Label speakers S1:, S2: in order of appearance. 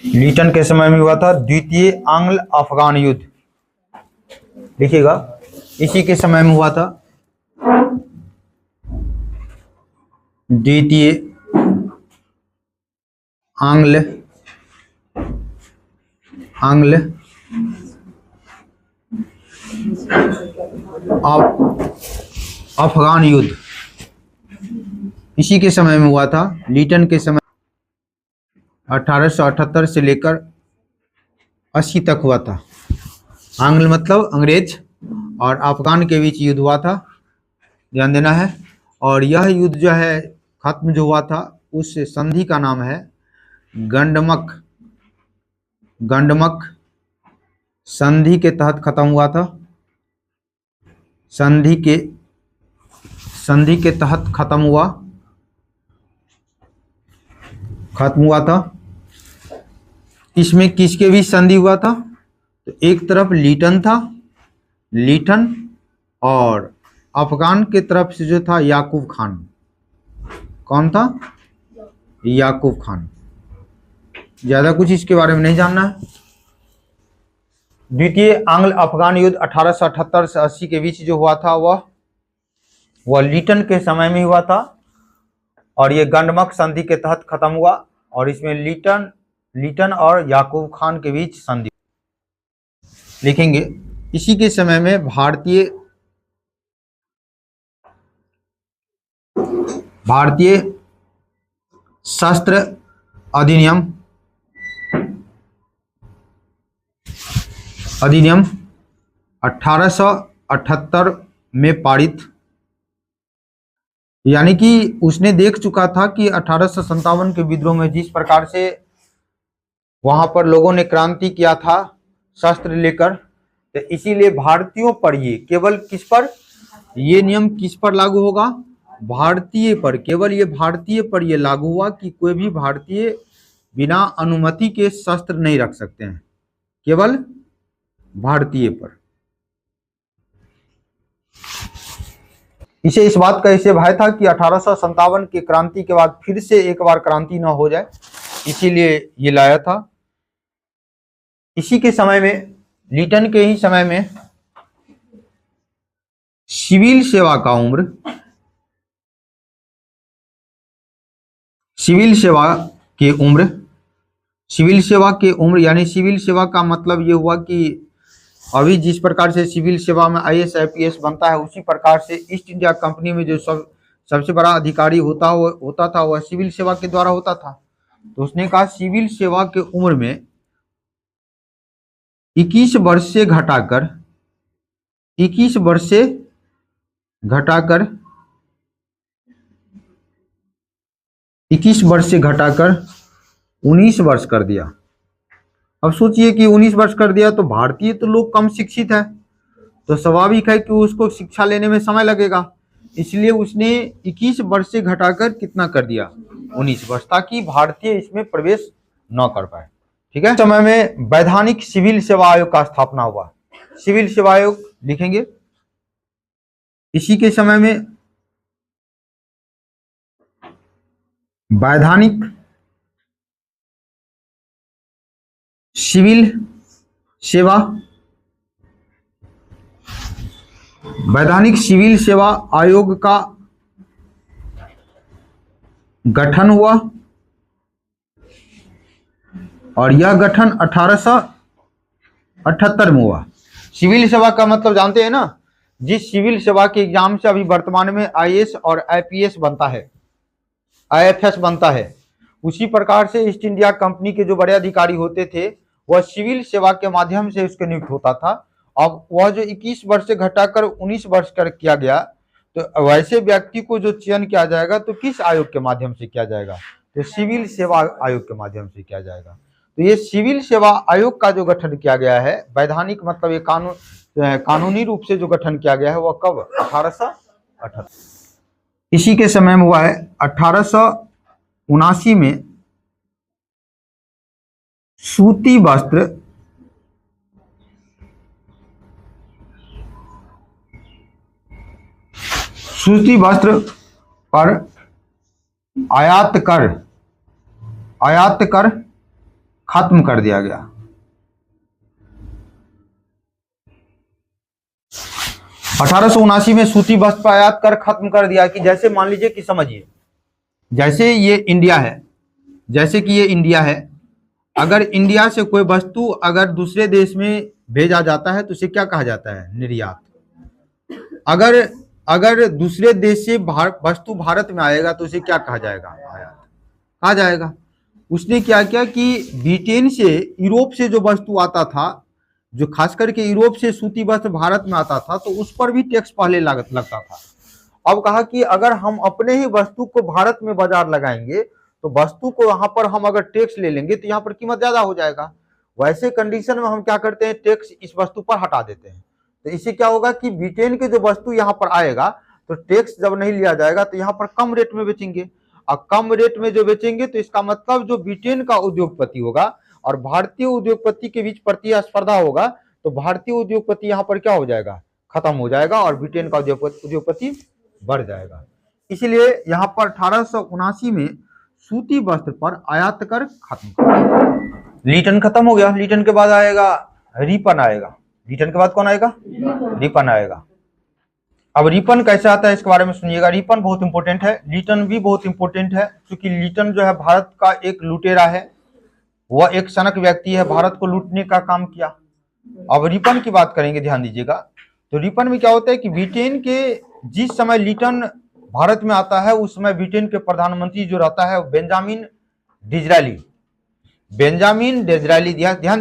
S1: Lytton के समय में हुआ था द्वितीय आंग्ल अफगान युद्ध। देखिएगा, इसी के समय में हुआ था द्वितीय आंग्ल अफगान युद्ध। इसी के समय में हुआ था, लीटन के समय 1878 से लेकर 80 तक हुआ था। आंग्ल मतलब अंग्रेज और अफगान के बीच युद्ध हुआ था, ध्यान देना है। और यह युद्ध जो है खत्म जो हुआ था उस संधि का नाम है गंडमक संधि के तहत खत्म हुआ था। संधि के तहत खत्म हुआ था। इसमें किसके बीच संधि हुआ था? तो एक तरफ लीटन और अफगान के तरफ से जो था याकूब खान। कौन था? याकूब खान। ज्यादा कुछ इसके बारे में नहीं जानना है। द्वितीय आंग्ल अफगान युद्ध 1878 से 80 के बीच जो हुआ था वह लीटन के समय में हुआ था और ये गंडमक संधि के तहत खत्म हुआ। और इसमें लीटन और याकूब खान के बीच संधि लिखेंगे। इसी के समय में भारतीय शस्त्र अधिनियम 1878 में पारित, यानी कि उसने देख चुका था कि 1857 के विद्रोह में जिस प्रकार से वहां पर लोगों ने क्रांति किया था शस्त्र लेकर, तो इसीलिए भारतीयों पर ये केवल किस पर ये नियम किस पर लागू होगा? भारतीय पर। केवल ये भारतीय पर ये लागू हुआ कि कोई भी भारतीय बिना अनुमति के शस्त्र नहीं रख सकते हैं, केवल भारतीय पर। इसे इस बात का इसे भय था कि 1857 की क्रांति के बाद फिर से एक बार क्रांति न हो जाए, इसीलिए ये लाया था। इसी के समय में, लीटन के ही समय में सिविल सेवा की उम्र यानी सिविल सेवा का मतलब ये हुआ कि अभी जिस प्रकार से सिविल सेवा में IAS IPS बनता है, उसी प्रकार से ईस्ट इंडिया कंपनी में जो सबसे बड़ा अधिकारी होता था वह सिविल सेवा के द्वारा होता था। तो उसने कहा सिविल सेवा के उम्र में 21 वर्ष से घटाकर 19 वर्ष कर दिया। अब सोचिए कि 19 वर्ष कर दिया तो भारतीय तो लोग कम शिक्षित है, तो स्वाभाविक है कि उसको शिक्षा लेने में समय लगेगा। इसलिए उसने 21 वर्ष से घटाकर कितना कर दिया? 19 वर्ष, ताकि भारतीय इसमें प्रवेश न कर पाए। ठीक है। समय में वैधानिक सिविल सेवा आयोग का स्थापना हुआ। सिविल सेवा आयोग लिखेंगे। इसी के समय में वैधानिक सिविल सेवा आयोग का गठन हुआ और यह गठन 1878 में हुआ। सिविल सेवा का मतलब जानते हैं ना, जिस सिविल सेवा के एग्जाम से अभी वर्तमान में IAS और IPS बनता है, IFS बनता है, उसी प्रकार से ईस्ट इंडिया कंपनी के जो बड़े अधिकारी होते थे वह सिविल सेवा के माध्यम से उसके नियुक्त होता था। अब वह जो 21 वर्ष से घटाकर 19 वर्ष कर किया गया, तो वैसे व्यक्ति को जो चयन किया जाएगा तो किस आयोग के माध्यम से किया जाएगा? तो सिविल सेवा आयोग के माध्यम से किया जाएगा। तो ये सिविल सेवा आयोग का जो गठन किया गया है, वैधानिक मतलब ये कानूनी रूप से जो गठन किया गया है वह कब? 1878। इसी के समय में हुआ है 1879 में सूती वस्त्र पर आयात कर खत्म कर दिया गया। 1879 में सूती वस्त्र पर आयात कर खत्म कर दिया। कि जैसे मान लीजिए कि समझिए, जैसे ये इंडिया है, जैसे कि ये इंडिया है, अगर इंडिया से कोई वस्तु अगर दूसरे देश में भेजा जाता है तो उसे क्या कहा जाता है? निर्यात। अगर अगर दूसरे देश से वस्तु भारत में आएगा तो उसे क्या कहा जाएगा? आयात कहा जाएगा। उसने क्या किया कि ब्रिटेन से, यूरोप से जो वस्तु आता था, जो खास करके यूरोप से सूती वस्त्र भारत में आता था, तो उस पर भी टैक्स पहले लगता था। अब कहा कि अगर हम अपने ही वस्तु को भारत में बाजार लगाएंगे तो वस्तु को यहाँ पर हम अगर टैक्स ले लेंगे तो यहाँ पर कीमत ज्यादा हो जाएगा। वैसे कंडीशन में हम क्या करते हैं? टैक्स इस वस्तु पर हटा देते हैं। तो इससे क्या होगा कि ब्रिटेन के जो वस्तु यहाँ पर आएगा तो टैक्स जब नहीं लिया जाएगा तो यहाँ पर कम रेट में बेचेंगे, और कम रेट में जो बेचेंगे तो इसका मतलब जो ब्रिटेन का उद्योगपति होगा और भारतीय उद्योगपति के बीच प्रतिस्पर्धा होगा, तो भारतीय उद्योगपति यहाँ पर क्या हो जाएगा? खत्म हो जाएगा और ब्रिटेन का उद्योगपति बढ़ जाएगा। इसलिए यहाँ पर 1879 में सूती वस्त्र पर आयात कर खत्म कर। लिटन खत्म हो गया। लिटन के बाद आएगा रिपन आएगा। लिटन के बाद कौन आएगा? रिपन आएगा। अब रिपन कैसे आता है इसके बारे में सुनिएगा। रिपन बहुत इंपॉर्टेंट है, लिटन भी बहुत इंपॉर्टेंट है, क्योंकि लिटन जो है भारत का एक लुटेरा है, वह एक सनक व्यक्ति है, भारत को लूटने का काम किया। अब रिपन की बात करेंगे, ध्यान दीजिएगा। तो रिपन में क्या होता है कि ब्रिटेन के जिस समय लिटन भारत में आता है उस समय ब्रिटेन के प्रधानमंत्री जो रहता है बेंजामिन डिज़रायली, ध्यान